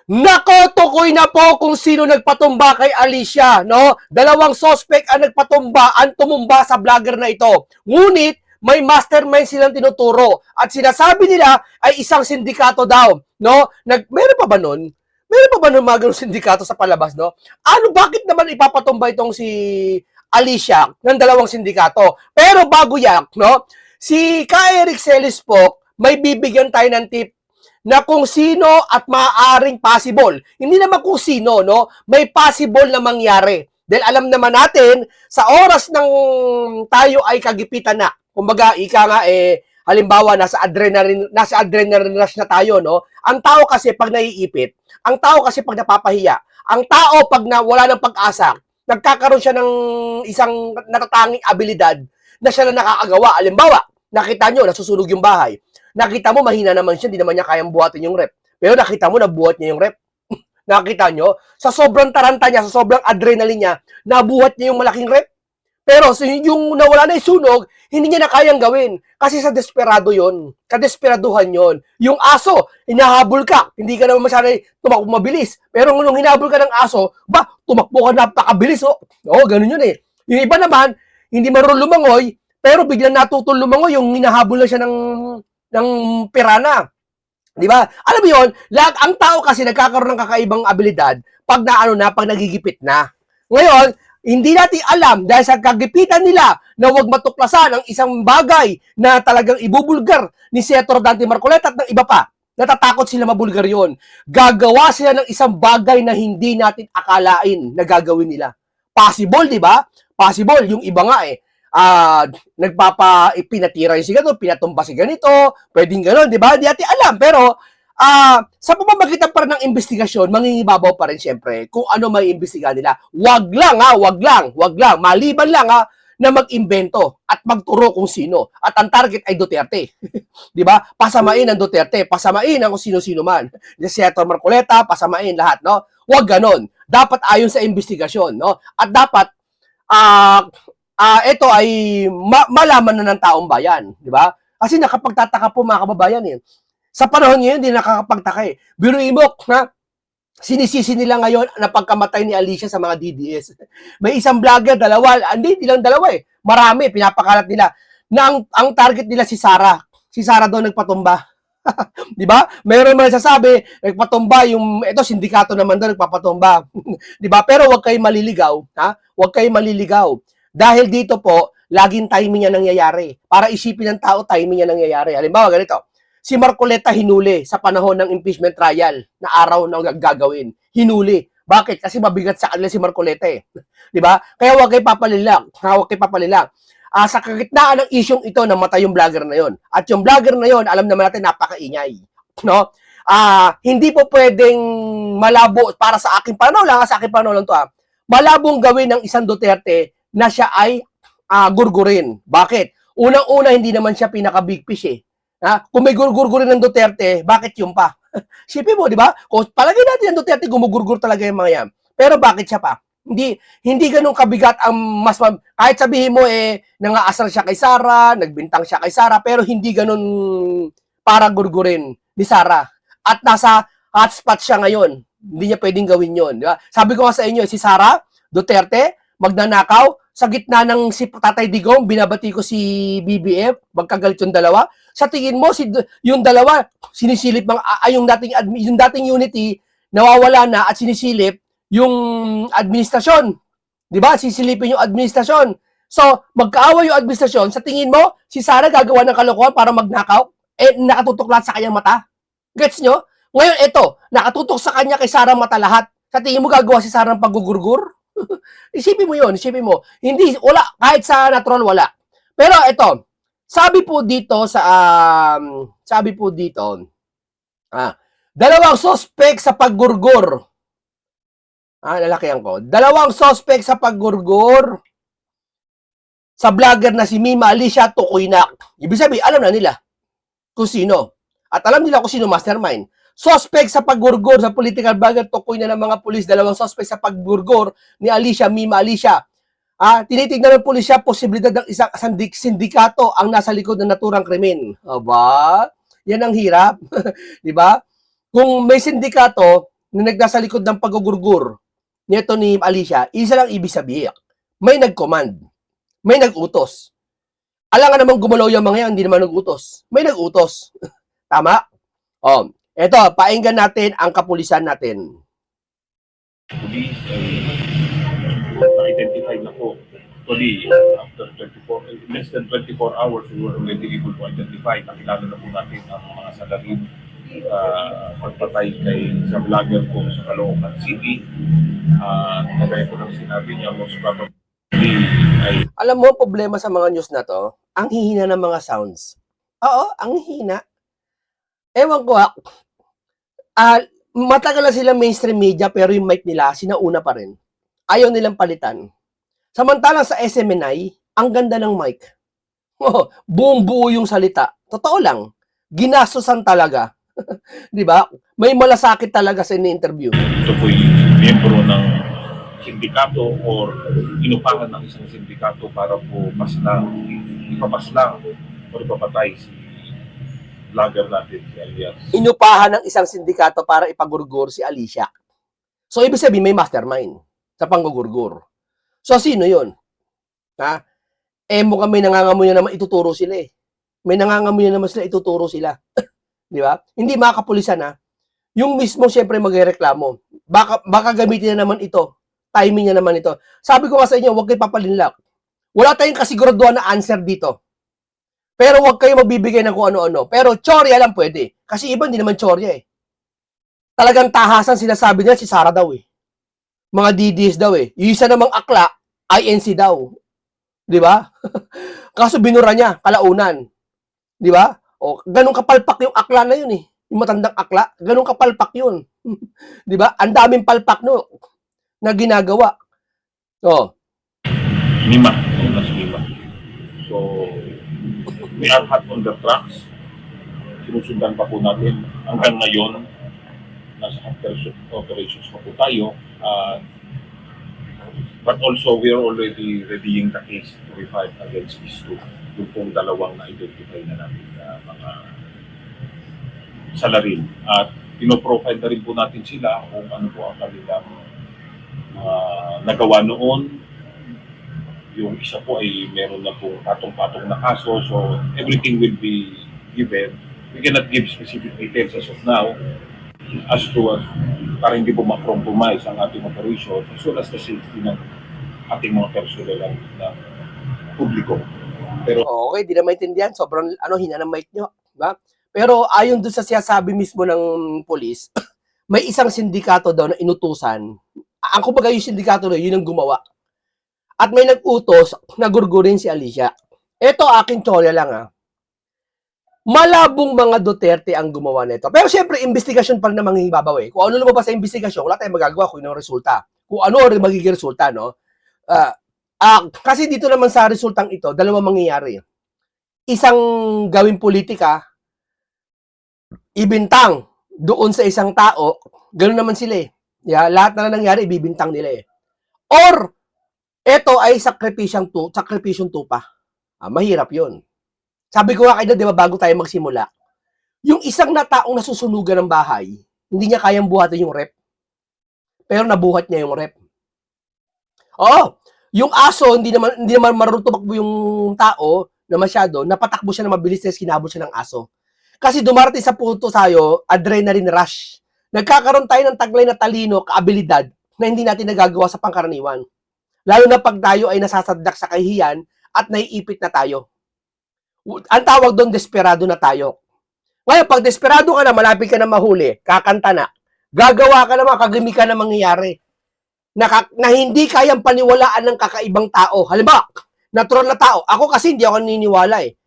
Nako, tukoy na po kung sino nagpatumba kay Alicia, no? Dalawang suspect ang nagpatumba, ang tumumba sa vlogger na ito. Ngunit, may mastermind silang tinuturo at sinasabi nila ay isang sindikato daw, no? Meron pa ba nun? Meron pa ba nun mga ganung sindikato sa palabas, no? Ano, bakit naman ipapatumba itong si Alicia ng dalawang sindikato? Pero bago yan, no? Si Ka Eric Celis po, may bibigyan tayo ng tip na kung sino at maaaring possible. Hindi naman kung sino, no? May possible na mangyari. Dahil alam naman natin, sa oras ng tayo ay kagipitan na, kumbaga, ika nga, halimbawa, nasa adrenaline rush na tayo, no? Ang tao kasi pag naiipit, ang tao kasi pag napapahiya, ang tao pag wala ng pag-asa, nagkakaroon siya ng isang natatanging abilidad na siya na nakakagawa. Halimbawa, nakita nyo, nasusunog yung bahay. Nakita mo, mahina naman siya, hindi naman niya kayang buhatin yung rep. Pero nakita mo, nabuhat niya yung rep. Nakita nyo, sa sobrang taranta niya, sa sobrang adrenaline niya, nabuhat niya yung malaking rep. Pero yung nawala na yung sunog, hindi niya na kayang gawin. Kasi sa desperado yon, kadesperaduhan yon. Yung aso, hinahabol ka, hindi ka naman masyadong tumakbo mabilis. Pero nung hinahabol ka ng aso, tumakbo ka napakabilis. Ganun yun eh. Yung iba naman, hindi marunong lumangoy, pero biglang natutol lumangoy, yung hinahabol na siya ng pirana. Di ba? Alam mo yun, ang tao kasi nagkakaroon ng kakaibang abilidad pag pag nagigipit na. Ngayon, hindi natin alam dahil sa kagipitan nila na huwag matuklasan ang isang bagay na talagang ibubulgar ni Senator Dante Marcoleta at ng iba pa. Natatakot sila mabulgar yon. Gagawa sila ng isang bagay na hindi natin akalain na gagawin nila. Possible, di ba? Possible. Yung iba nga pinatira yung si ganito, pinatumba si ganito, pwedeng gano'n, di ba? Di natin alam, pero sa pamamagitan pa rin ng investigasyon, mangingibabaw pa rin siyempre kung ano may imbestigahan nila. Wag lang, maliban lang na mag-imbento at magturo kung sino. At ang target ay Duterte. Di ba? Pasamain ang Duterte, pasamain ang kung sino-sino man. Si Senator Marcoleta, pasamain lahat, no? Wag ganon. Dapat ayon sa investigasyon, no? At dapat ito ay malaman na ng taong bayan, di ba? Kasi nakapagtataka po mga kababayan eh. Sa panahon ngayon, hindi nakakapagtaka eh. Biruin mo, sinisisi nila ngayon na pagkamatay ni Alicia sa mga DDS. May isang vlogger, hindi lang dalawa eh. Marami, pinapakalat nila. Na ang target nila si Sarah. Si Sarah daw nagpatumba. Di ba? Mayroon man sasabi, nagpatumba ito sindikato naman daw nagpapatumba. Di ba? Pero huwag kayong maliligaw, ha? Huwag kayong maliligaw. Dahil dito po, laging timing niya nangyayari. Para isipin ng tao, timing niya nangyayari. Halimbawa, ganito. Si Marcoleta hinuli sa panahon ng impeachment trial na araw na gagawin. Hinuli. Bakit? Kasi mabigat sa kanila si Marcoleta eh. Di ba? Kaya huwag kayo papalilang. Sa kagitnaan ng isyong ito, namatay yung vlogger na yon. At yung vlogger na yon, alam naman natin, napakaingay. No? Hindi po pwedeng malabo, para sa aking panahon lang to malabong gawin ng isang Duterte na siya ay gurgurin. Bakit? Unang-una, hindi naman siya pinaka-big fish eh. Kung may gurgurin ng Duterte, bakit yung pa? Sipin mo, di ba? Kung palagay natin ang Duterte, gumugurgur talaga yung mga yan. Pero bakit siya pa? Hindi ganun kabigat ang kahit sabihin mo nangaasar siya kay Sara, nagbintang siya kay Sara, pero hindi ganun para gurgurin ni Sara. At nasa hotspot siya ngayon. Hindi niya pwedeng gawin yon, di ba? Sabi ko nga sa inyo, si Sara Duterte, magnanakaw, sa gitna ng si Tatay Digong, binabati ko si BBM, magkagalit yung dalawa. Sa tingin mo, yung dalawa, sinisilip yung dating unity, nawawala na at sinisilip yung administrasyon. Di ba? Sisilipin yung administrasyon. So, magkaaway yung administrasyon, sa tingin mo, si Sara gagawa ng kalokohan para magnakaw? Nakatutok lahat sa kanyang mata? Gets nyo? Ngayon, nakatutok sa kanya kay Sara mata lahat. Sa tingin mo, gagawa si Sara ng paggugurgur? Isipin mo yun, Hindi, wala, kahit sa natural, wala. Pero ito, sabi po dito, dalawang suspect sa paggurgur. Lalakihan ko. Dalawang suspect sa paggurgur sa vlogger na si Mima Alicia Tukoynak. Ibig sabihin, alam na nila kung sino. At alam nila kung sino mastermind. Suspect sa paggurgur sa political vlogger, tukoy na ng mga pulis, dalawang suspect sa paggurgur ni Alicia, Mima Alicia. Tinitignan ng pulisya posibilidad ng isang sindikato ang nasa likod ng naturang krimen. Aba, yan ang hirap. Di ba? Kung may sindikato na nagdasa likod ng pagugurgur nito ni Alicia, isa lang ibig sabihin. May nag-command. May nag-utos. Alam nga naman gumalaw yung mga yan, hindi naman nag-utos. May nag-utos. Tama? O, eto, painggan natin ang kapulisan natin. Police na-identify na po. Actually, after less than 24 hours, we were already able to identify. Nakilala na po natin ang mga salarin pagpatay kay sa vlogger po sa Caloocan City. Kagaya po ng sinabi niya, most probably ay... Alam mo, problema sa mga news na to, ang hihina ng mga sounds. Oo, ang hihina. Ewan ko matagal na sila mainstream media pero yung mic nila, sinauna pa rin. Ayaw nilang palitan. Samantalang sa SMNI, ang ganda ng mic. Oh, buong buo yung salita. Totoo lang. Ginastosan talaga. 'Di ba? May malasakit talaga sa ini-interview. Ito po yung miyembro ng sindikato or inupahan ng isang sindikato para po ipapaslang o ipapatay si vlogger natin, si Alias. Inupahan ng isang sindikato para ipagurgur si Alicia. So, ibig sabihin may mastermind sa panggugurgur. So, sino yun? Ha? Mukhang may nangangamoy na naman ituturo sila eh. May nangangamoy na naman sila ituturo sila. Di ba? Hindi mga kapulisan yung mismo siyempre magreklamo. Baka gamitin na naman ito. Timing na naman ito. Sabi ko nga sa inyo, huwag kayo papalinlak. Wala tayong kasiguraduhan na answer dito. Pero huwag kayo magbibigay ng kung ano-ano. Pero tsorya lang pwede. Kasi iba hindi naman tsorya eh. Talagang tahasan sinasabi nila si Sara daw eh. Mga DDS daw eh. Yung isa namang akla, INC daw. Di ba? Kaso binura niya, kalaunan. Di ba? O, ganun kapalpak yung akla na yun eh. Yung matandang akla, ganun kapalpak yun. Di ba? Ang daming palpak no na ginagawa. O. Lima. So, we are hot on the tracks. Sinusundan pa po natin. Hanggang ngayon, nasa operations pa po tayo. But also, we are already readying the case to be filed against these two. Yung pong dalawang na-identify na natin na mga salarin. At pinoprofile na rin po natin sila kung ano po ang kanilang nagawa noon. Yung isa po ay meron na po patong-patong na kaso. So, everything will be given. We cannot give specific details as of now as to para hindi po ma-compromise ang ating operation as well as the safety ng ating mga personnel na publiko. Pero okay, di na maintindihan. Sobrang hina ng mic nyo. Diba? Pero ayon doon sa sinasabi mismo ng polis, may isang sindikato daw na inutusan. Ang kumbaga yung sindikato na yun ang gumawa. At may nag-utos na gurgurin si Alicia. Ito aking tsorya lang Malabong mga Duterte ang gumawa nito. Pero siyempre, investigasyon pa rin naman hibabaw eh. Kung ano lumabas sa investigasyon, wala tayong magagawa kung ano resulta. Kung ano rin magiging resulta, no? Kasi dito naman sa resultang ito, dalawang mangyayari. Isang gawing politika, ibintang doon sa isang tao, ganoon naman sila eh. Yeah, lahat na nangyari, ibibintang nila eh. Or, ito ay sakripisyong tupa. Mahirap yun. Sabi ko nga kayo, di ba, bago tayo magsimula, yung isang taong nasusunugan ng bahay, hindi niya kayang buhatin yung rep. Pero nabuhat niya yung rep. Oo, yung aso, hindi naman marunong tumakbo yung tao na masyado, napatakbo siya na mabilis na kinabot siya ng aso. Kasi dumarating sa punto sa'yo, adrenaline rush. Nagkakaroon tayo ng taglay na talino, kaabilidad, na hindi natin nagagawa sa pangkaraniwan. Lalo na pag tayo ay nasasadlak sa kahihiyan at naiipit na tayo. Ang tawag doon, desperado na tayo. Ngayon, pag desperado ka na, malapit ka na mahuli, kakanta na, gagawa ka naman, kagimi ka na mangyayari. Na hindi kayang paniwalaan ng kakaibang tao. Halimbawa, natural na tao. Ako kasi hindi ako naniniwala eh.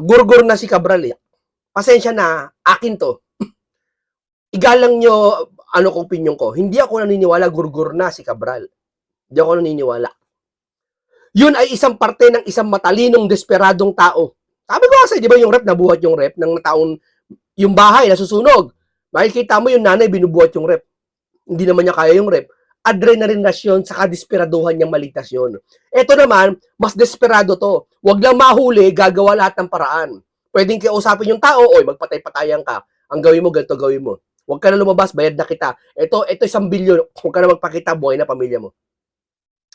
Gurgur na si Cabral eh. Pasensya na, akin to. Igalang nyo, kung opinion ko. Hindi ako naniniwala, gurgur na si Cabral. Hindi ako naniniwala. Yun ay isang parte ng isang matalinong, desperadong tao. Sabi ko kasi, di ba yung rep, nabuhat yung rep ng taong, yung bahay, nasusunog. Makikita mo yung nanay, binubuhat yung rep. Hindi naman niya kaya yung rep. Adrenaline rush yun, saka desperaduhan niyang maligtas yun. Ito naman, mas desperado to. Huwag lang mahuli, gagawa lahat ng paraan. Pwedeng kausapin yung tao, oy, magpatay-patayan ka. Ang gawin mo, ganito gawin mo. Huwag ka na lumabas, bayad na kita. Ito 1 bilyon, huwag ka na magpakita, buhay na pamilya mo.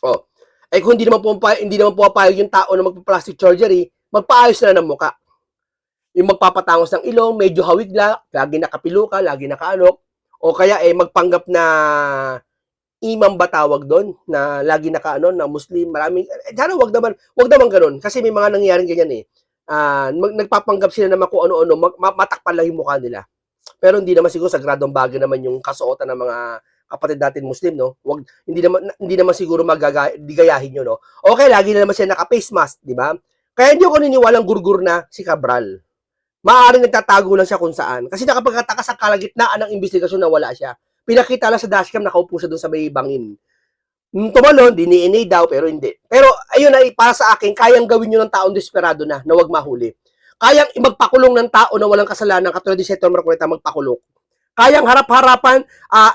Oh. Eh kung hindi naman pumapayag yung tao na magpa-plastic surgery, magpaayos na ng muka. Yung magpapatangos ng ilong, medyo hawig lang, lagi nakapiluka, lagi nakaano, o kaya magpanggap na imam ba tawag doon, na lagi nakaano, na Muslim, maraming, sana wag naman ganun, kasi may mga nangyayaring ganyan nagpapanggap sila naman kung ano-ano, matakpan lang yung mukha nila. Pero hindi naman siguro sagradong bagay naman yung kasuotan ng mga kapatid natin Muslim, no? Hindi naman siguro gayahin yun, no? Okay, lagi na naman siya naka-face mask, di ba? Kaya hindi ako niniwalang gurgur na si Cabral. Maaaring nagtatago lang siya kung saan. Kasi nakapagkataka sa kalagitnaan ng investigasyon na wala siya. Pinakita lang sa dashcam, nakaupo siya doon sa may bangin. Tumalon, DNA daw, pero hindi. Pero ayun ay para sa akin, kayang gawin yun ng taong desperado na wag mahuli. Kayang magpakulong ng tao na walang kasalanan, katulad ni Senator Marcoleta, magpakulong. Kayang harap-harapan,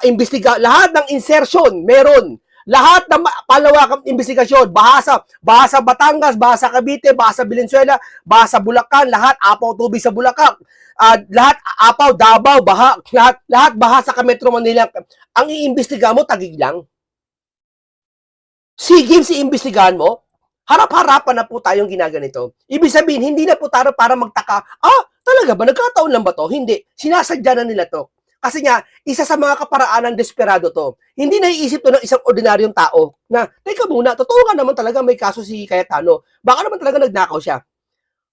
imbestiga, lahat ng insertion, meron. Lahat ng palawakang investigasyon, bahasa Batangas, bahasa Cavite, bahasa Valenzuela, bahasa Bulacan, lahat apaw tubig sa Bulacan. Lahat apaw Davao, lahat bahasa ka Metro Manila. Ang iimbestiga mo tagig lang. Sige, iimbestigahan mo. Harap-harapan na po tayong ginaganito. Ibig sabihin, hindi na po tayo para magtaka, talaga ba? Nagkataon lang ba to? Hindi. Sinasadya na nila to. Kasi nga, isa sa mga kaparaanan desperado to. Hindi naiisip to ng isang ordinaryong tao na, teka muna, totoo nga naman talaga may kaso si Cayetano. Baka naman talaga nagnakaw siya.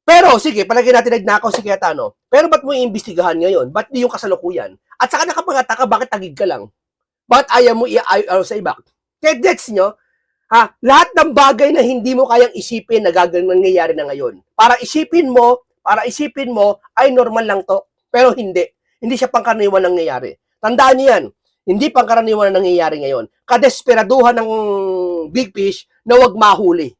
Pero, sige, palagay natin nagnakaw si Cayetano. Pero ba't mo iimbestigahan ngayon? Ba't di yung kasalukuyan? At saka nakapangataka, bakit tagig ka lang? Bakit ayaw mo i-ayaw sa iba? Kaya gets nyo, lahat ng bagay na hindi mo kayang isipin na nangyayari na ngayon. Para isipin mo, ay normal lang to. Pero hindi. Hindi siya pangkaraniwan nangyayari. Tandaan niyo yan. Hindi pangkaraniwan na nangyayari ngayon. Kadesperaduhan ng Big Fish na wag mahuli.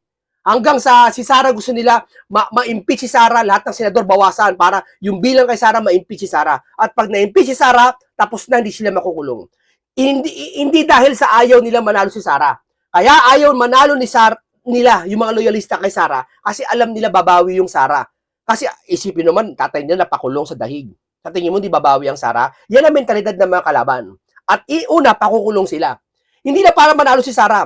Hanggang sa si Sara gusto nila ma-impeach si Sara, lahat ng senador bawasan para yung bilang kay Sara ma-impeach si Sara. At pag na-impeach si Sara, tapos na hindi sila makukulong. Hindi dahil sa ayaw nila manalo si Sara. Kaya ayaw manalo nila, yung mga loyalista kay Sara, kasi alam nila babawi yung Sara. Kasi isipin naman, tatay nila pakulong sa dahig. Sa tingin mo, di babawi ang Sara? Yan ang mentalidad ng mga kalaban. At pakukulong sila. Hindi na para manalo si Sara.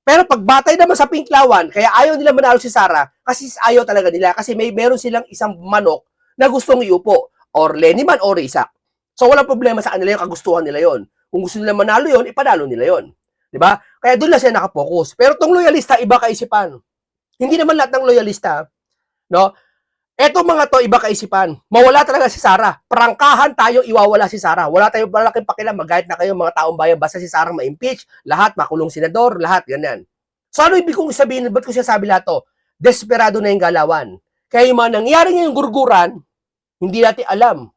Pero pagbatay naman sa Pinklawan, kaya ayaw nila manalo si Sara, kasi ayaw talaga nila, kasi meron silang isang manok na gustong iupo. Or Lenny man or Rizak. So walang problema sa kanila yung kagustuhan nila yon. Kung gusto nila manalo yon, ipanalo nila yon. Di ba? Kaya doon lang sila nakapokus. Pero tong loyalista, iba kaisipan. Hindi naman lahat ng loyalista, no? Eto mga to, iba kaisipan. Mawala talaga si Sara. Prangkahan tayo, iwawala si Sara. Wala tayong malaking pakialam. Magahit na kayo mga taong bayan. Basta si Sara ma-impeach. Lahat, makulong senador. Lahat, ganyan. So ano ibig kong sabihin? Ba't ko siya sabi lahat to? Desperado na yung galawan. Kaya yung mga nangyari ngayong gurguran, hindi natin alam.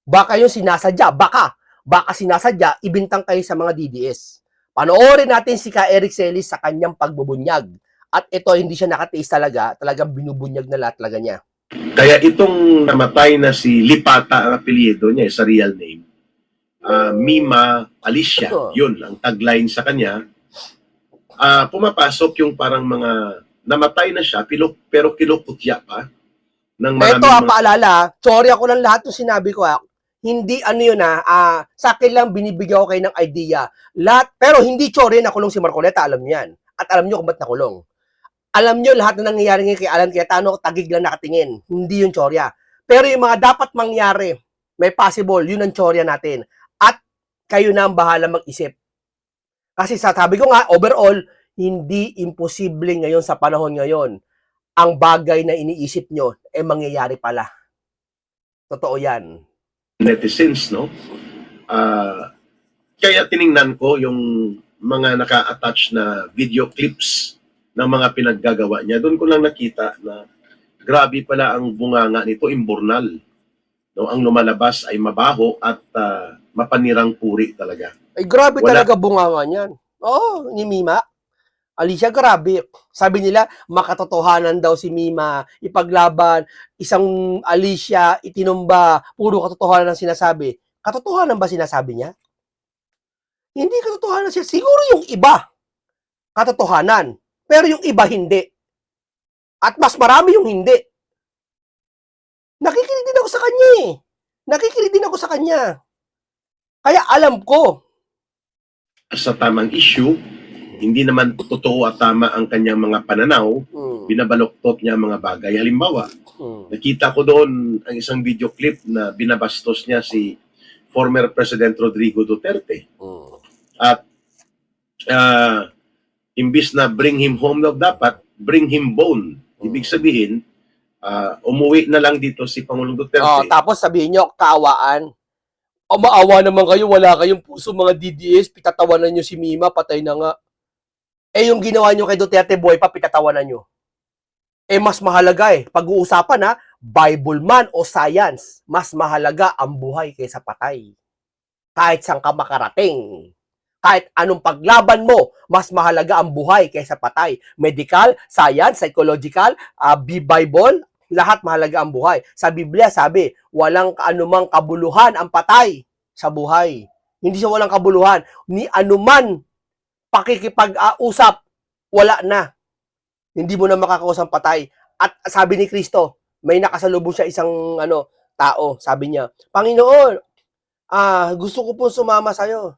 Baka yung sinasadya. Baka sinasadya, ibintang kayo sa mga DDS. Panoorin natin si Ka Eric Celis sa kanyang pagbubunyag. At ito, hindi siya nakatiis talaga. Talagang binubunyag na lahat talaga niya. Kaya itong namatay na si Lipata, ang apelyido niya, sa real name, Mima Alicia, yun ang tagline sa kanya. Pumapasok yung parang mga namatay na siya, pero kilokutya pa. Ng ito, paalala, sorry ako lang lahat ng sinabi ko. Hindi yun sa akin lang binibigyan ko kayo ng idea. Lahat, pero hindi sorry nakulong si Marcoleta, alam niyo yan. At alam niyo kung ba't nakulong. Alam nyo, lahat na nangyayari ngayon kay Alan Cayetano, tagig lang nakatingin. Hindi yung tsorya. Pero yung mga dapat mangyari, may possible, yun ang tsorya natin. At kayo na ang bahala mag-isip. Kasi sabi ko nga, overall, hindi imposible ngayon sa panahon ngayon. Ang bagay na iniisip nyo, mangyayari pala. Totoo yan. Netizens, no? Kaya tiningnan ko yung mga naka-attach na video clips ng mga pinaggagawa niya. Doon ko lang nakita na grabe pala ang bunganga nito, imburnal. No, ang lumalabas ay mabaho at mapanirang puri talaga. Ay grabe talaga bunganga niyan. Oo, ni Mima. Alicia, grabe. Sabi nila, makatotohanan daw si Mima, ipaglaban, isang Alicia, itinumba, puro katotohanan ang sinasabi. Katotohanan ba sinasabi niya? Hindi katotohanan siya. Siguro yung iba, katotohanan. Pero yung iba hindi. At mas marami yung hindi. Nakikinig din ako sa kanya. Kaya alam ko. Sa tamang issue, hindi naman totoo at tama ang kanyang mga pananaw, binabaloktot niya ang mga bagay. Halimbawa, nakita ko doon ang isang video clip na binabastos niya si former President Rodrigo Duterte. At imbis na bring him home daw, dapat bring him bone. Ibig sabihin, umuwi na lang dito si Pangulong Duterte. Tapos sabihin nyo, kaawaan. Maawa naman kayo, wala kayong puso mga DDS, pitatawanan nyo si Mima, patay na nga. Yung ginawa nyo kay Duterte, buhay pa, pitatawanan nyo. Mas mahalaga pag-uusapan Bible man o science, mas mahalaga ang buhay kaysa patay. Kahit saan ka makarating. Kahit anong paglaban mo, mas mahalaga ang buhay kaysa patay. Medical, science, psychological, Bible, lahat mahalaga ang buhay. Sa Biblia sabi, walang anumang kabuluhan ang patay sa buhay. Hindi siya walang kabuluhan. Ni anuman pakikipag-usap, wala na. Hindi mo na makakausap patay. At sabi ni Kristo, may nakasalubong siya isang tao. Sabi niya, Panginoon, gusto ko po sumama sa'yo.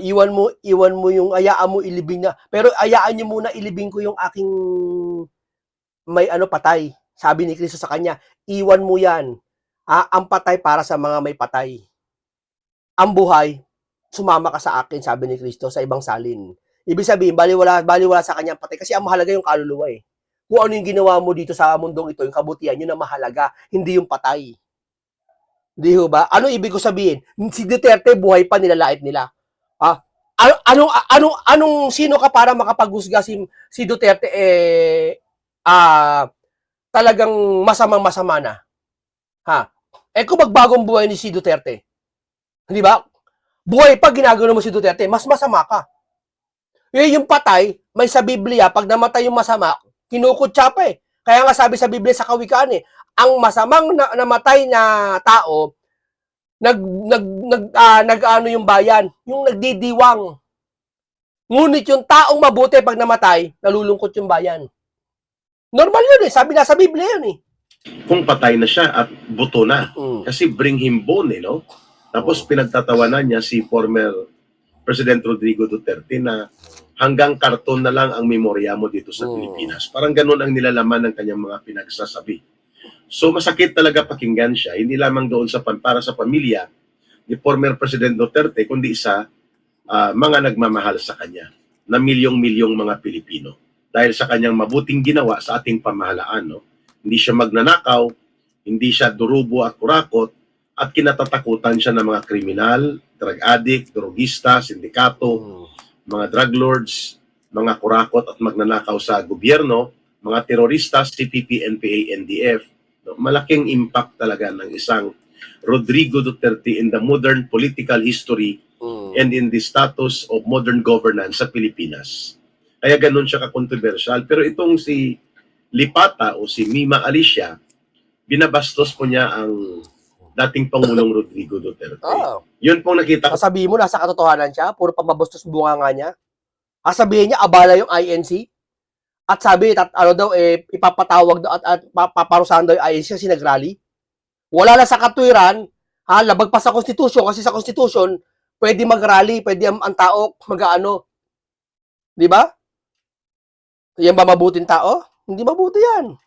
Iwan mo yung ayaan mo ilibing na. Pero ayaan niyo muna ilibing ko yung aking may patay. Sabi ni Kristo sa kanya, iwan mo yan. Ang patay para sa mga may patay. Ang buhay, sumama ka sa akin, sabi ni Kristo sa ibang salin. Ibig sabihin, baliwala sa kanyang patay. Kasi ang mahalaga yung kaluluwa Kung ano yung ginawa mo dito sa mundong ito, yung kabutihan, yun ang mahalaga, hindi yung patay. Di ba? Ano ibig ko sabihin? Si Duterte, buhay pa, nilalait nila. Sino ka para makapaghusga si Duterte talagang masama na. Kung magbagong buhay ni si Duterte, hindi ba? Buhay pa ginagano mo si Duterte, mas masama ka. Yung patay, may sa Biblia, pag namatay yung masama, kinukutsa pa Kaya nga sabi sa Biblia sa Kawikaan ang masamang namatay na tao, yung bayan, yung nagdidiwang. Ngunit yung taong mabuti pag namatay, nalulungkot yung bayan. Normal yun sabi na sa Biblia yun Kung patay na siya at buto na. Kasi bring him bone, no? Tapos pinagtatawanan niya si former President Rodrigo Duterte na hanggang karton na lang ang memorya mo dito sa Pilipinas. Parang ganun ang nilalaman ng kanyang mga pinagsasabi. So masakit talaga pakinggan siya, hindi lamang doon para sa pamilya ni former President Duterte, kundi sa mga nagmamahal sa kanya, na milyong-milyong mga Pilipino. Dahil sa kanyang mabuting ginawa sa ating pamahalaan. No? Hindi siya magnanakaw, hindi siya durubo at kurakot, at kinatatakutan siya ng mga kriminal, drug addict, drogista, sindikato, mga drug lords, mga kurakot at magnanakaw sa gobyerno, mga terorista, CPP, NPA, NDF. No? Malaking impact talaga ng isang Rodrigo Duterte in the modern political history and in the status of modern governance sa Pilipinas. Kaya ganun siya ka-controversial. Pero itong si Lipata o si Mima Alicia, binabastos po niya ang dating Pangulong Rodrigo Duterte. Yun pong nakita ko. Sabihin mo, nasa katotohanan siya, puro pamabastos bunga nga niya. Sabihin niya, abala yung INC. At sabi, ipapatawag daw at paparusahan daw yung INC kasi nag-rally. Wala na sa katwiran, labag pa sa Constitution, kasi sa Constitution, pwede mag-rally, pwede ang tao mag-ano. Di ba? Yan ba mabuting tao? Hindi mabuti yan.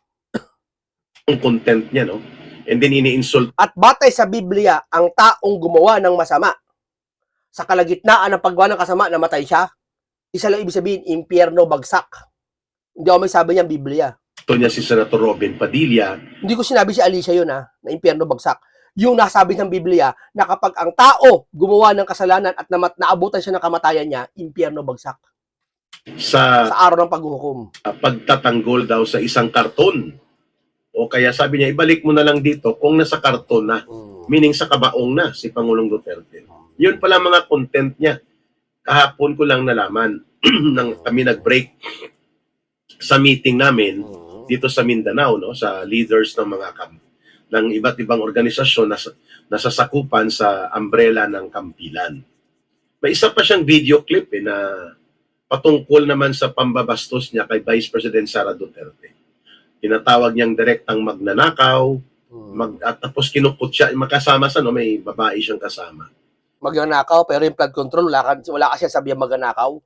Ang content niya, no? And then ini-insult. At batay sa Biblia, ang taong gumawa ng masama, sa kalagitnaan ng paggawa ng kasama, namatay siya. Isa lang ibig sabihin, impyerno bagsak. Hindi ako may sabi niyang Biblia. Ito niya si Senator Robin Padilla. Hindi ko sinabi si Alicia yun na impyerno bagsak. Yung nasabi ng Biblia, na kapag ang tao gumawa ng kasalanan at naabutan siya ng kamatayan niya, impyerno bagsak. Sa araw ng paghuhukom. Pagtatanggol daw sa isang karton. O kaya sabi niya, ibalik mo na lang dito kung nasa karton na. Meaning sa kabaong na si Pangulong Duterte. Yun pala mga content niya. Kahapon ko lang nalaman nang kami nag-break sa meeting namin dito sa Mindanao, no, sa leaders ng mga ng iba't ibang organisasyon na nasasakupan sa umbrella ng Kampilan. May isa pa siyang video clip na patungkol naman sa pambabastos niya kay Vice President Sara Duterte. Tinatawag niyang direktang magnanakaw, at tapos kinukot siya, makasama sa, no, may babae siyang kasama. magnanakaw, pero yung flood control, wala ka siya sabihan magnanakaw.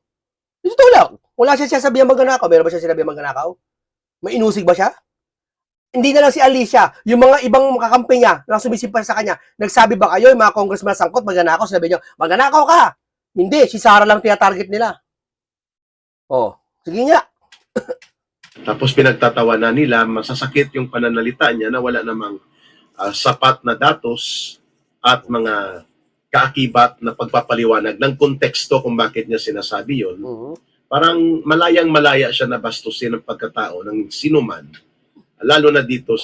Ito lang. Wala siya sabihan magnanakaw. Meron ba siya sinabi magnanakaw? May inusig ba siya? Hindi na lang si Alicia, yung mga ibang kakampi niya na sumisimpay sa kanya, nagsabi ba kayo, yung mga congressman sangkot, magnanakaw, sinabi niyo, magnanakaw ka! Hindi, si Sara lang tinatarget nila. Oh, sige nga. Tapos pinagtatawanan nila, masasakit yung pananalita niya na wala namang sapat na datos at mga kaakibat na pagpapaliwanag ng konteksto kung bakit niya sinasabi yon. Parang malayang-malaya siya na bastusin ang pagkatao ng sinuman, lalo na dito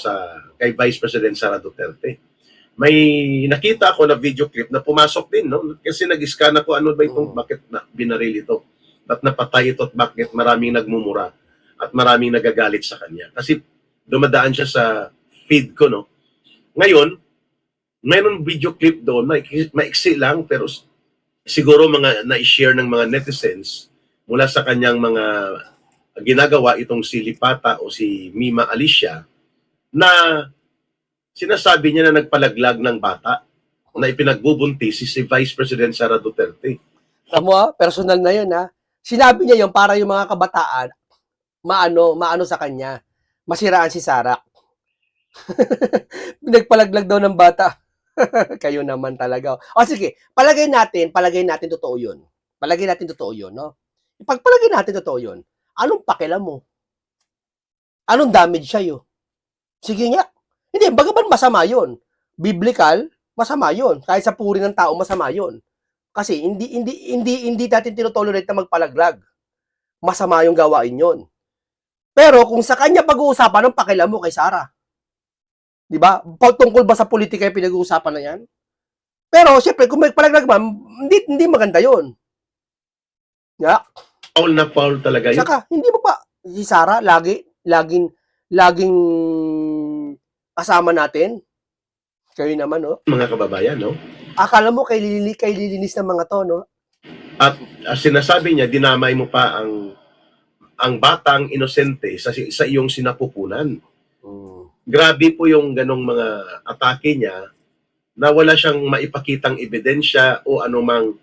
kay Vice President Sara Duterte. May nakita ako na video clip na pumasok din, no? Kasi nag-scan ako, ano ba itong, bakit binaril ito? Ba't napatay ito at bakit maraming nagmumura at maraming nagagalit sa kanya? Kasi dumadaan siya sa feed ko, no? Ngayon, mayroon video clip doon, maiksi lang, pero siguro mga na-share ng mga netizens mula sa kanyang mga ginagawa itong si Lipata o si Mima Alicia na sinasabi niya na nagpalaglag ng bata na ipinagbubuntis si Vice President Sara Duterte. Tamo, personal na yun, ha? Sinabi niya yun para yung mga kabataan maano sa kanya. Masiraan si Sara. Nagpalaglag daw ng bata. Kayo naman talaga. O sige, palagay natin totoo yun. Palagay natin totoo yun, no? Ipagpalagay natin totoo yun. Anong pakialam mo? Anong damage sa'yo? Sige nga. Hindi, bagaman masama yun. Biblical, masama yun. Kahit sa puri ng tao, masama yun. Kasi hindi natin tinotolerate na magpalaglag. Masama yung gawain yun. Pero kung sa kanya pag-uusapan, anong pakialam mo kay Sara? Di ba? Tungkol ba sa politika yung pinag-uusapan na yan? Pero, syempre, kung may palaglag man, hindi maganda yun. Yeah. Foul na foul talaga yun. Saka, hindi mo pa, si Sara, laging kasama natin. Kayo naman, no? Mga kababayan, no? Akala mo kay lilinis ng mga to, no? At sinasabi niya, dinamay mo pa ang batang inosente sa iyong sinapupunan. Grabe po yung ganong mga atake niya na wala siyang maipakitang ebidensya o anumang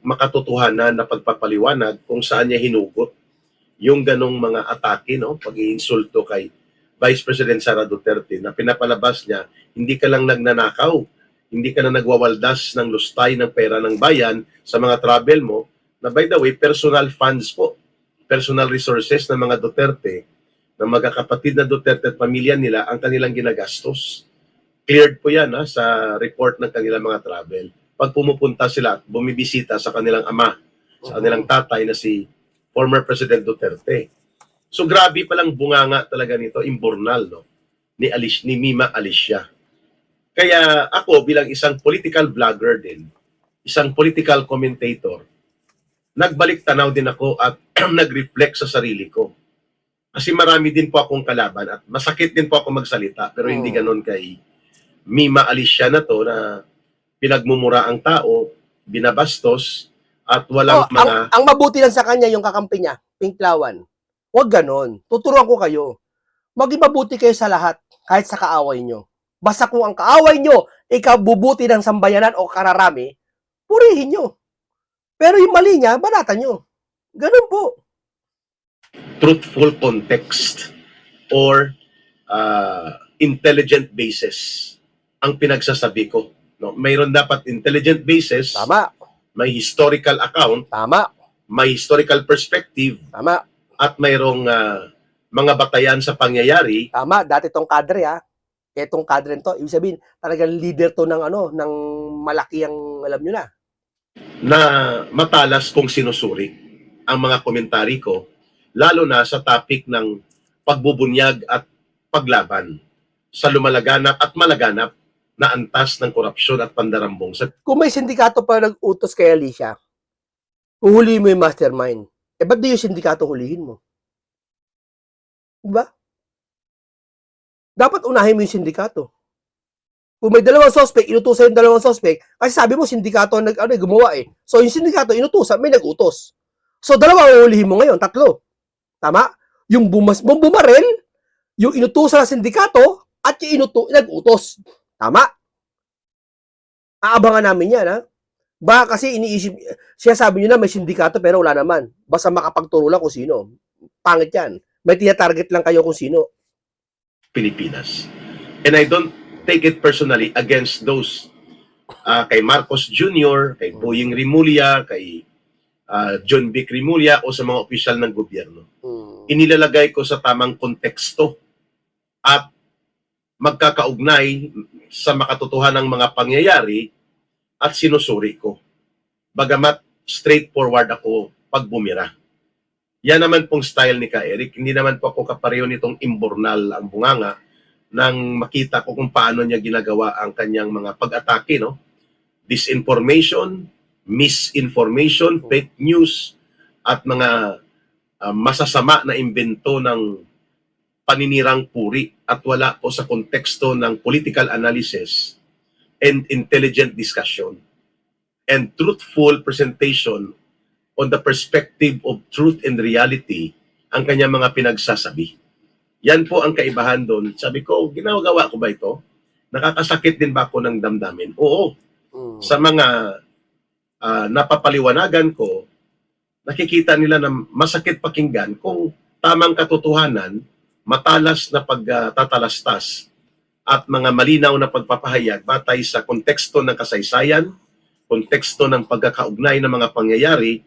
makatotohanan na pagpapaliwanag kung saan niya hinugot yung ganong mga atake, no? Pag-iinsulto kay Vice President Sara Duterte na pinapalabas niya, hindi ka lang nagnanakaw, hindi ka na nagwawaldas ng lustay ng pera ng bayan sa mga travel mo, na by the way, personal funds po, personal resources ng mga Duterte, ng magkakapatid na Duterte at pamilya nila ang kanilang ginagastos. Cleared po yan sa report ng kanilang mga travel. Pag pumupunta sila at bumibisita sa kanilang ama, sa kanilang tatay na si former President Duterte. So grabe palang bunganga talaga nito, imbornal, no? Ni Mima Alicia. Kaya ako bilang isang political vlogger din, isang political commentator, nagbalik tanaw din ako at nag-reflect sa sarili ko. Kasi marami din po akong kalaban at masakit din po ako magsalita, pero hindi ganoon kay Mima Alicia na to na pinagmumura ang tao, binabastos, at walang mga... Ang mabuti lang sa kanya yung kakampi niya, Pinklawan. Huwag ganon. Tuturuan ko kayo. Maging mabuti kayo sa lahat, kahit sa kaaway nyo. Basta kung ang kaaway nyo, ikabubuti ng sambayanan o kararami, purihin nyo. Pero yung mali niya, banatan nyo. Ganon po. Truthful context or intelligent basis ang pinagsasabi ko. No? Mayroon dapat intelligent basis, Tama. may historical account, Tama. may historical perspective, Tama. at mayroong mga batayan sa pangyayari. Tama. Dati tong kadre, ha. Etong kadre to, ibig sabihin, talagang leader to ng ng malaki ang, alam nyo na. Na matalas kung sinusuri ang mga komentary ko, lalo na sa topic ng pagbubunyag at paglaban sa lumalaganap at malaganap na antas ng korupsyon at pandarambong. Kung may sindikato pa nag-utos kay Alicia, huhulihin mo yung mastermind. Ba't di yung sindikato hulihin mo? Diba? Dapat unahin mo yung sindikato. Kung may dalawang suspect, inutusan yung dalawang suspect, kasi sabi mo, sindikato ang gumawa eh. So, yung sindikato, inutusan, may nag-utos. So, dalawa uhulihin mo ngayon, tatlo. Tama? Yung bumarel, yung inutusan ng sindikato, at yung nag-utos. Tama? Aabangan namin yan, ha? Baka kasi iniisip, siya sabi niyo na may sindikato pero wala naman. Basta makapagturo lang kung sino. Pangit yan. May tina-target lang kayo kung sino. Pilipinas. And I don't take it personally against those kay Marcos Jr., kay Boying Rimulya, kay John Vic Rimulya o sa mga opisyal ng gobyerno. Inilalagay ko sa tamang konteksto at magkakaugnay sa makatotohanan ng mga pangyayari at sinusuri ko. Bagamat straightforward ako pag bumira. Yan naman pong style ni Ka Eric. Hindi naman po ako kapareho nitong imbornal ang bunganga nang makita ko kung paano niya ginagawa ang kanyang mga pag-atake, no? Disinformation, misinformation, fake news, at mga masasama na imbento ng paninirang puri at wala po sa konteksto ng political analysis and intelligent discussion and truthful presentation on the perspective of truth and reality ang kanyang mga pinagsasabi. Yan po ang kaibahan doon. Sabi ko, ginagawa ko ba ito? Nakakasakit din ba ako ng damdamin? Oo. Sa mga napapaliwanagan ko, nakikita nila na masakit pakinggan kung tamang katotohanan, matalas na pagtatalastas at mga malinaw na pagpapahayag batay sa konteksto ng kasaysayan, konteksto ng pagkakaugnay ng mga pangyayari,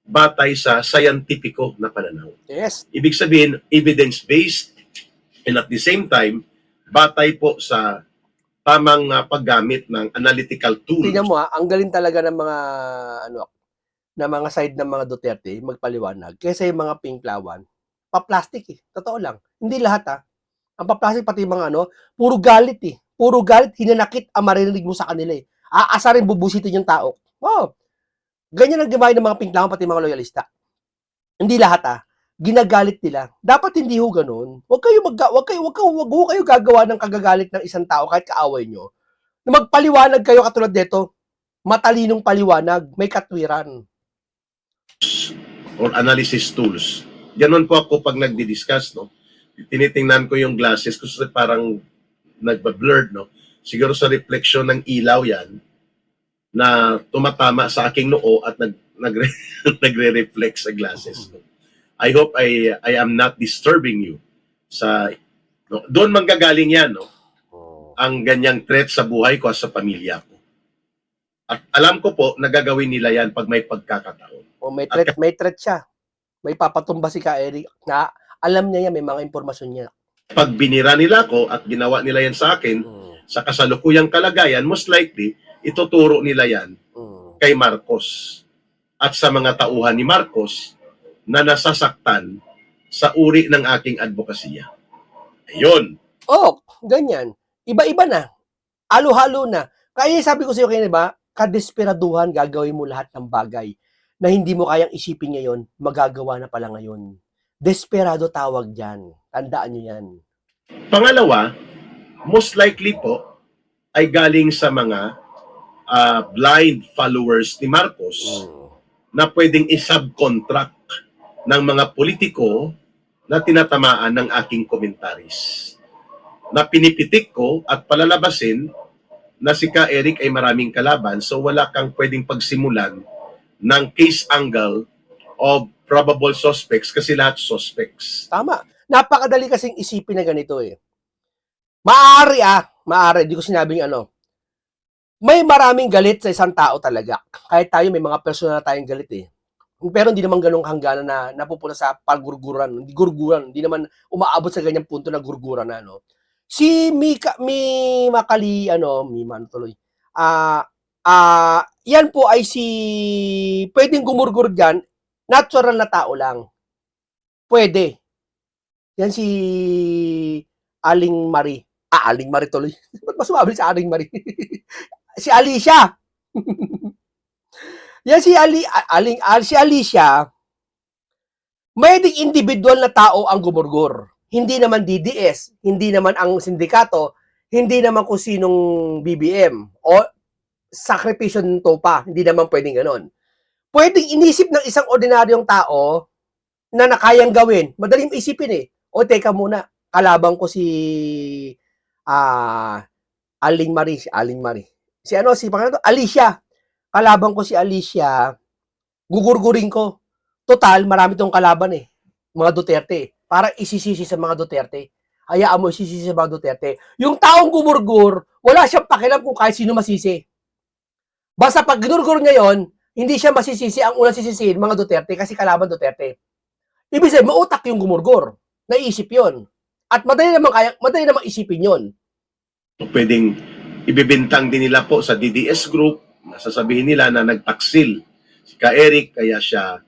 batay sa scientifico na pananaw. Yes. Ibig sabihin, evidence-based and at the same time, batay po sa tamang paggamit ng analytical tools. Tingnan mo ang galing talaga ng mga ng mga side ng mga Duterte magpaliwanag kaysa yung mga pinklawan. Pa-plastic Totoo lang. Hindi lahat Ang pa-plastic pati mga puro galit Puro galit, hinanakit ang maririnig mo sa kanila Aasarin, bubusitin yung tao. Oh. Ganyan ang gawin ng mga pinklawan pati mga loyalista. Hindi lahat ginagalit nila. Dapat hindi ho ganoon. Wag kayo gagawa ng kagagalit ng isang tao kahit kaaway nyo. Na magpaliwanag kayo katulad dito. Matalinong paliwanag, may katwiran. Or analysis tools. Ganon po ako pag nagdi-discuss, no? Tinitingnan ko yung glasses ko parang nagba-blurred, no? Siguro sa reflection ng ilaw yan na tumatama sa aking noo at nagre-reflect sa glasses. No? I hope I am not disturbing you sa doon manggagaling yan, no? Ang ganyang threat sa buhay ko at sa pamilya ko. At alam ko po nagagawin nila yan pag may pagkakataon. May threat siya. May papatumba si Ka Eric na alam niya yan, may mga impormasyon niya. Pag binira nila ko at ginawa nila yan sa akin, sa kasalukuyang kalagayan, most likely, ituturo nila yan kay Marcos at sa mga tauhan ni Marcos na nasasaktan sa uri ng aking advokasya. Ayun. Ganyan. Iba-iba na. Halo-halo na. Kaya sabi ko sa iyo kayo, diba, kadesperaduhan gagawin mo lahat ng bagay na hindi mo kayang isipin ngayon, magagawa na pala ngayon. Desperado tawag dyan. Tandaan nyo yan. Pangalawa, most likely po ay galing sa mga blind followers ni Marcos na pwedeng isubcontract ng mga politiko na tinatamaan ng aking komentaris. Na pinipitik ko at palalabasin na si Ka Eric ay maraming kalaban so wala kang pwedeng pagsimulan ng case angle of probable suspects kasi lahat suspects. Tama. Napakadali kasing isipin na ganito Maaari, di ko sinabing may maraming galit sa isang tao talaga. Kahit tayo, may mga personal na tayong galit Pero hindi naman ganung hangganan na napupunta sa pagurguran. Hindi naman umaabot sa ganyang punto na gurguran na, Si yan po ay pwedeng gumurgur dyan, natural na tao lang. Pwede. Yan si Aling Marie. Aling Marie tuloy. Ba't mas mabili sa Aling Marie? Si Alicia. Yan si Alicia, may individual na tao ang gumurgur. Hindi naman DDS, hindi naman ang sindikato, hindi naman kung sinong BBM o sakripisyo ng TOPA. Hindi naman pwedeng ganon. Pwedeng inisip ng isang ordinaryong tao na nakayang gawin. Madaling isipin O teka muna, kalabang ko si Aling Marie. Si Alicia. kalaban ko si Alicia, gugurgurin ko. Total, marami tong kalaban eh. Mga Duterte. Para isisisi sa mga Duterte. Hayaan mo isisisi sa mga Duterte. Yung taong gumurgur, wala siyang pakialam kung kahit sino masisi. Basta pag ginurgur niya yon, hindi siya masisisi. Ang unang sisisihin, mga Duterte, kasi kalaban Duterte. Ibig sabihin, mautak yung gumurgur. Naisip yon. At madali namang isipin yon. Pwedeng ibibintang din nila po sa DDS group, sasabihin nila na nagtaksil si Ka Eric kaya siya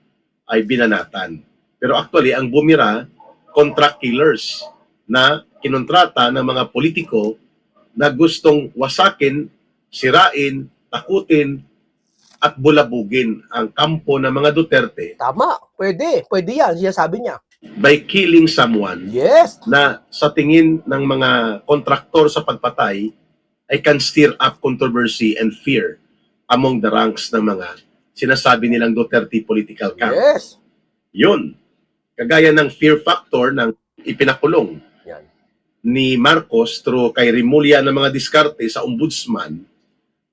ay binanatan. Pero actually, ang bumira, contract killers na kinontrata ng mga politiko na gustong wasakin, sirain, takutin, at bulabugin ang kampo ng mga Duterte Tama. Pwede. Pwede yan. Siya sabi niya. by killing someone Yes. na sa tingin ng mga kontraktor sa pagpatay ay can stir up controversy and fear among the ranks ng mga sinasabi nilang Duterte political camp. Yes. Yun. Kagaya ng fear factor ng ipinakulong Yan. ni Marcos through kay Rimulya ng mga diskarte sa ombudsman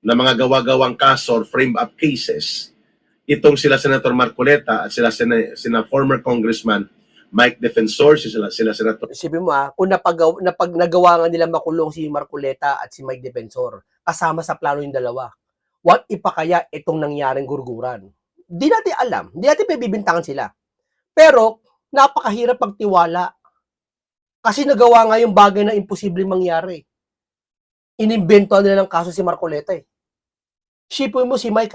na mga gawa-gawang kaso or frame-up cases. Itong sila Senator Marcoleta at sila former Congressman Mike Defensor, sila Senator Isipin mo kung nagawa nga nila makulong si Marcoleta at si Mike Defensor, kasama sa plano yung dalawa. What if pa kaya itong nangyaring gurguran? Di natin alam. Di natin pabibintangan sila. Pero, napakahirap pagtiwala. Kasi nagawa nga yung bagay na imposibleng mangyari. Inimbento nila ng kaso si Marcoleta eh. Shipin mo si Mike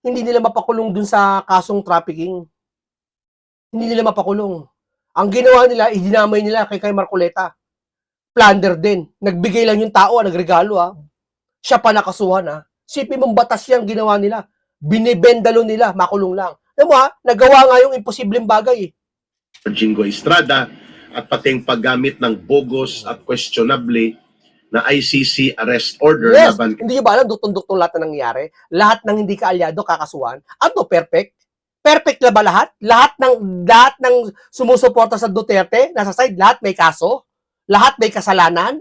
hindi nila mapakulong dun sa kasong trafficking. Hindi nila mapakulong. Ang ginawa nila, idinamay nila kay Marcoleta. Plunder din. Nagbigay lang yung tao, nagregalo Siya pa nakasuhan Sipin mong batas yung ginawa nila. Binibendalo nila, makulong lang. Alam mo nagawa nga yung imposibleng bagay eh. Jingo Estrada at pating paggamit ng bogus at questionable na ICC arrest order Yes, laban hindi nyo ba alam, duktong-duktong lahat na nangyari? Lahat ng hindi kaalyado, kakasuhan. Ano, perfect? Perfect na ba lahat? Lahat ng sumusuporta sa Duterte, nasa side, lahat may kaso? Lahat may kasalanan?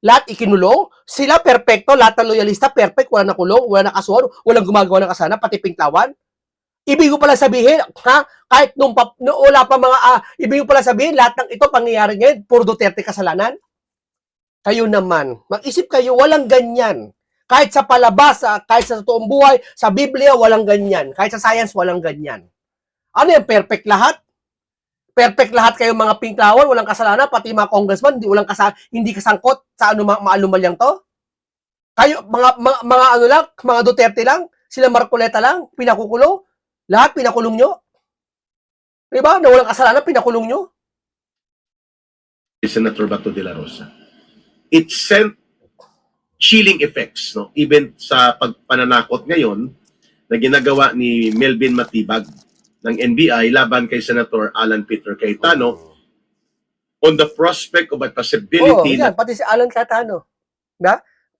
Lahat ikinulong? Sila perfecto, lahat ng loyalista, perfect, wala nakulong, wala nakasuhan, walang gumagawa ng kasalanan, pati Pingtawan? Ibig ko pala sabihin, kahit nung wala pa mga, ibig ko pala sabihin, lahat ng ito, pangyayari ngayon, puro Duterte kasalanan? Kayo naman, mag-isip kayo, walang ganyan. Kahit sa palabas, kahit sa totoong buhay, sa Biblia, walang ganyan. Kahit sa science, walang ganyan. Ano yan, perfect lahat? Perfect lahat kayo mga Pinklawan, walang kasalanan, pati mga congressman, hindi kasangkot sa maanumalyang to? Kayo, mga ano lang, mga Duterte lang, sila Marcoleta lang, pinakukulong, lahat pinakulong nyo? Diba? Na walang kasalanan, pinakulong nyo? Senator Bato de la Rosa. It sent chilling effects, no? Even sa pagpananakot ngayon na ginagawa ni Melvin Matibag ng NBI laban kay Senator Alan Peter Cayetano on the prospect of a possibility yan, pati si Alan Cayetano.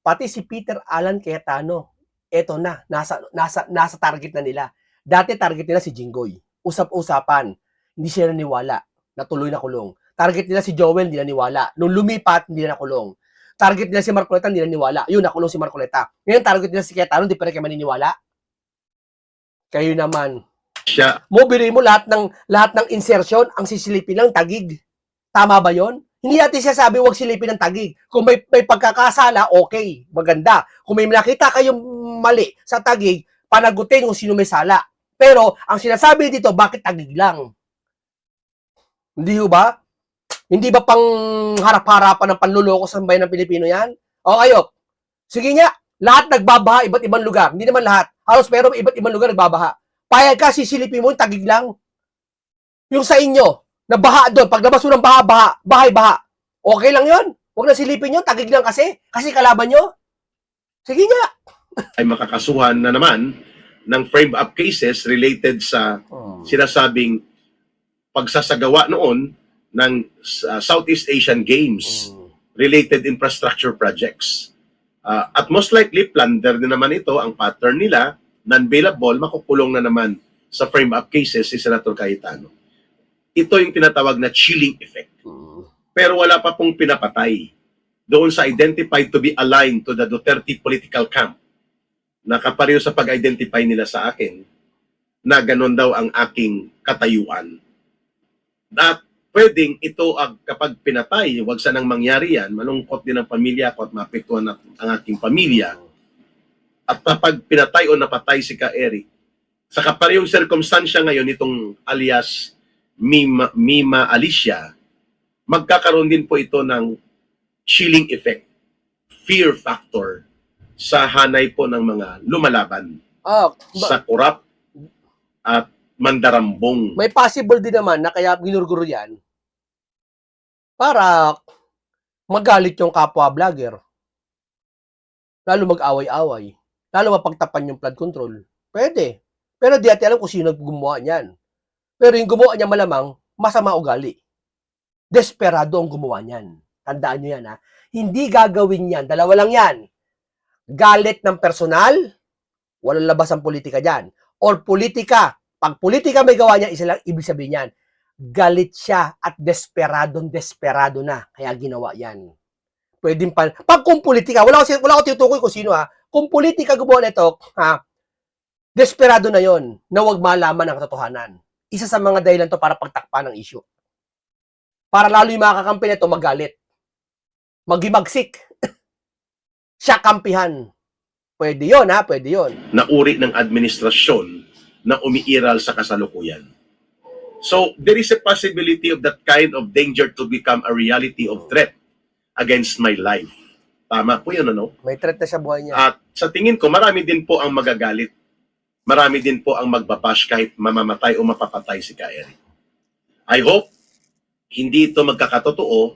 Pati si Peter Alan Cayetano. Eto na, nasa target na nila. Dati target nila si Jinggoy. Usap-usapan. Hindi sila naniwala. Natuloy na kulong. Target nila si Joel, hindi naniwala. Nung lumipat, hindi na nakulong. Target nila si Marcoleta, hindi naniwala. Yun, nakulong si Marcoleta. Ngayon, target nila si Cayetano, hindi pa rin kayo maniniwala. Kayo naman. siya Biri mo lahat ng insertion, ang sisilipin lang, tagig. Tama ba yon? Hindi natin siya sabi, huwag silipin ng tagig. Kung may pagkakasala, okay, maganda. Kung may nakita kayong mali sa tagig, panagutin kung sino may sala. Pero, ang sinasabi dito, bakit tagig lang? Hindi ba? Hindi ba pang harap-harapan ng panluloko sa bayan ng Pilipino yan? O kayo, sige nga, lahat nagbabaha, iba't ibang lugar. Hindi naman lahat. Halos pero iba't ibang lugar nagbabaha. Payag ka, sisilipin mo, tagig lang. Yung sa inyo, nabaha doon, paglabas mo ng baha. Okay lang yon. Huwag na silipin nyo, tagig lang kasi kalaban nyo. Sige nga. ay makakasuhan na naman ng frame-up cases related sa sinasabing pagsasagawa noon ng Southeast Asian Games related infrastructure projects. At most likely, plunder din naman ito, ang pattern nila, non-bailable, makukulong na naman sa frame-up cases si Senator Cayetano. Ito yung tinatawag na chilling effect. Pero wala pa pong pinapatay doon sa identified to be aligned to the Duterte political camp Nakapareho sa pag-identify nila sa akin na ganun daw ang aking katayuan. At pwedeng ito kapag pinatay, wag sanang mangyari yan, malungkot din ang pamilya ko at maapektuhan ang aking pamilya. At kapag pinatay o napatay si Ka Eric, sa kaparehong sirkumstansya ngayon itong alias Mima Alicia, magkakaroon din po ito ng chilling effect, fear factor sa hanay po ng mga lumalaban sa korap at mandarambong. may possible din naman na kaya ginurguro yan para magalit yung kapwa vlogger. Lalo mag-away-away. Lalo mapagtapan yung flood control. Pwede. Pero di natin alam kung sino gumawa niyan. Pero yung gumawa niya malamang, masama ugali. Desperado ang gumawa niyan. Tandaan nyo yan, ha? Hindi gagawin yan. Dalawa lang yan. Galit ng personal, walang labas ang politika dyan. Or politika. Pag politika may gawa niya, isa lang ibig sabihin yan. Galit siya at desperado na. Kaya ginawa yan. Pwedeng pa. Pag kung politika, wala ko tinutukoy kung sino, ha. Kung politika gumawa nito, ha, desperado na yon na wag malaman ang katotohanan. Isa sa mga dahilan to para pagtakpan ng issue. Para lalo yung mga kakampi nito magalit. Magimagsik. Siya kampihan. Pwede yon, ha? Pwede yon. Na uri ng administrasyon na umiiral sa kasalukuyan. So, there is a possibility of that kind of danger to become a reality of threat against my life. Tama po yun, ano? May threat na siya buhay niya. At sa tingin ko, marami din po ang magagalit. Marami din po ang magbabash kahit mamamatay o mapapatay si Ka Eric. I hope hindi ito magkakatotoo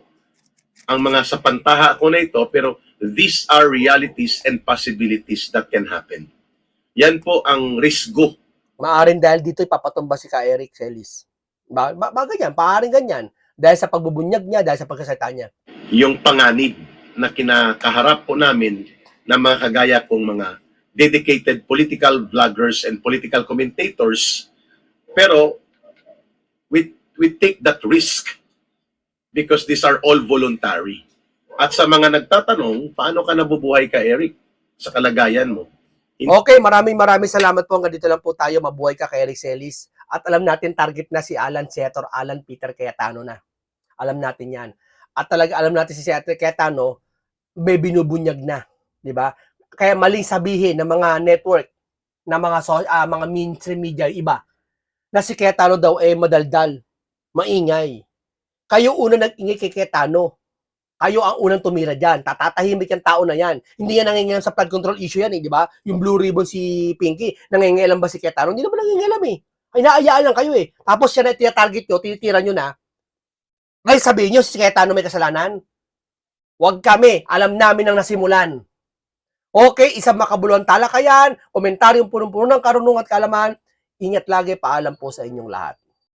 ang mga sapantaha ko na ito, pero these are realities and possibilities that can happen. Yan po ang risgo. Maaring dahil dito ipapatumba si Ka Eric Celis. Ganyan, paaring ganyan. Dahil sa pagbubunyag niya, dahil sa pagkasalita niya. Yung panganib na kinakaharap po namin ng mga kagaya kong mga dedicated political vloggers and political commentators, pero we take that risk because these are all voluntary. At sa mga nagtatanong, paano ka nabubuhay, Ka Eric, sa kalagayan mo? Okay, maraming salamat po. Hanggang dito lang po tayo. Mabuhay ka kay Eric Celis. At alam natin, target na si Alan Setor, Alan Peter Cayetano na. Alam natin yan. At talaga alam natin si Setor Cayetano, may binubunyag na. Diba? Kaya maling sabihin ng mga network, ng mga mainstream media, iba, na si Cayetano daw madaldal, maingay. Kayo una nag-ingay kay Cayetano. Kayo ang unang tumira dyan. Tatatahimik yung tao na yan. Hindi yan nangingilam sa flood control issue yan, di ba? Yung Blue Ribbon si Pinky, nangingilam ba si Cayetano? Hindi naman nangingilam eh. Ay, naayaan lang kayo eh. Tapos siya na tinatarget nyo, tinitira nyo na. Ay, sabihin nyo, si Cayetano may kasalanan? Huwag kami. Alam namin ang nasimulan. Okay, isang makabuluhan talakayan, komentaryong punong-puno ng karunungan at kaalaman. Ingat lagi, paalam po sa inyong lahat.